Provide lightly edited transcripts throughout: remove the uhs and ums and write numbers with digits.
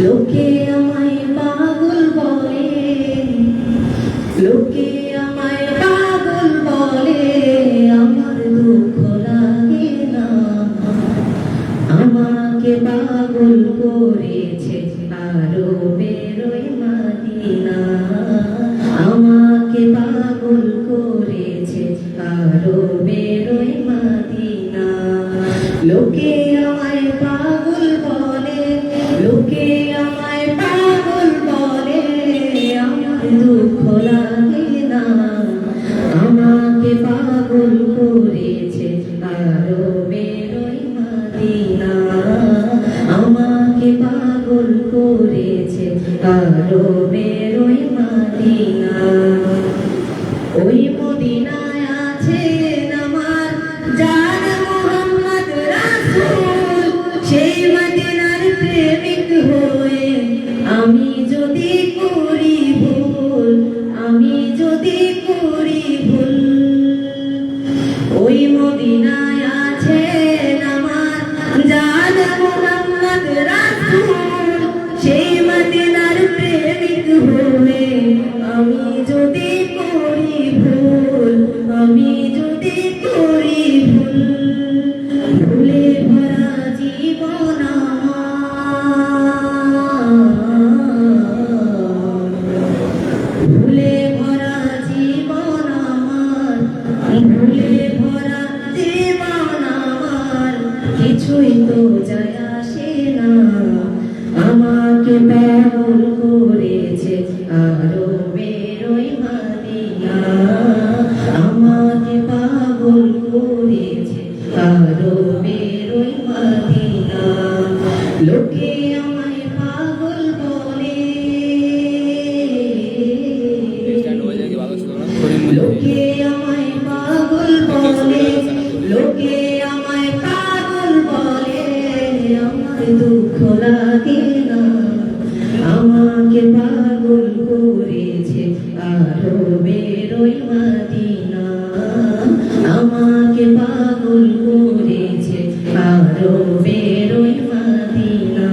লোকে আমায় পাগল বলে, লোকে আমায় পাগল বলে, আমার দুঃখ লাগে না। আমাকে পাগল করেছে আরো বেরোয় মদিনা, আমাকে পাগল করেছে আরো বেরোয় মদিনা। লোকে আমায় পাগল বলে, লোকে আমায় পাগল বলে, আমার দুঃখ লাগে না। আমাকে পাগল করেছে আরো বেরোয় মদিনা, আমাকে পাগল করেছে আরো বেরোয় মদিনা। ওই মদিনায় আছেন আমার জান মুহাম্মদ রাসূল, সেই মদিনার প্রেমিক হয়ে আমি যদি করি ভুল, আমি যদি করি ভুল। ওই মদিনায় আছেন আমার জান মুহাম্মদ রাসূল, সেই মদিনার প্রেমিক হয়ে আমি যদি করি ভুল, আমি যদি করি ভুল। ভুলে ভরা জীবন আমার, ভুলে ভরা জীবন আমার, ভুলে ভরা জীবন আমার, কিছুই তো যায় আসে না। আমাকে পাগল করেছে আরো বেরোয় মদিনা, আমাকে পাগল করেছে আরো বেরোয় মদিনা। লোকে আমায় পাগল বলে, লোকে আমায় পাগল বলে, লোকে আমায় পাগল বলে, আমার দুঃখ লাগে না। আমাকে পাগল করেছে আরো বেরোয় মদিনা, আমাকে পাগল করেছে আরো বেরোয় মদিনা।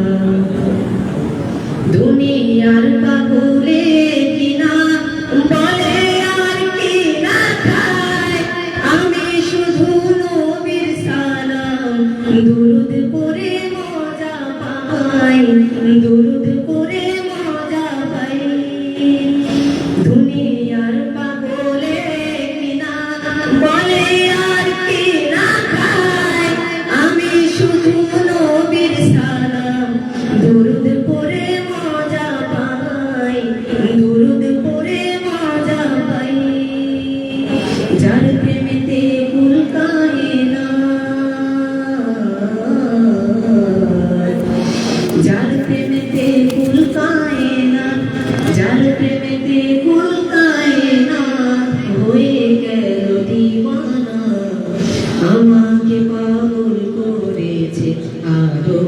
দুনিয়ার পাগলে কিনা বলে আর কি না খায়, আমি শুধু নবীর সালাম দুরুদ পড়ে মজা পাই, দুরুদ পড়ে মজা পাই। দুনিয়ার পাগলে কিনা বলে আর কি না খায়, আমি শুধু নবীর সালাম দুরুদ পড়ে মজা পাই, দুরুদ পড়ে মজা পাই। যার প্রেমেতে কুল কায়না, যার প্রেমেতে কুল কায়না, যার প্রেমেতে কুল কায়না হয়ে গেল দিওয়ানা। আমাকে পাগল করেছে আরো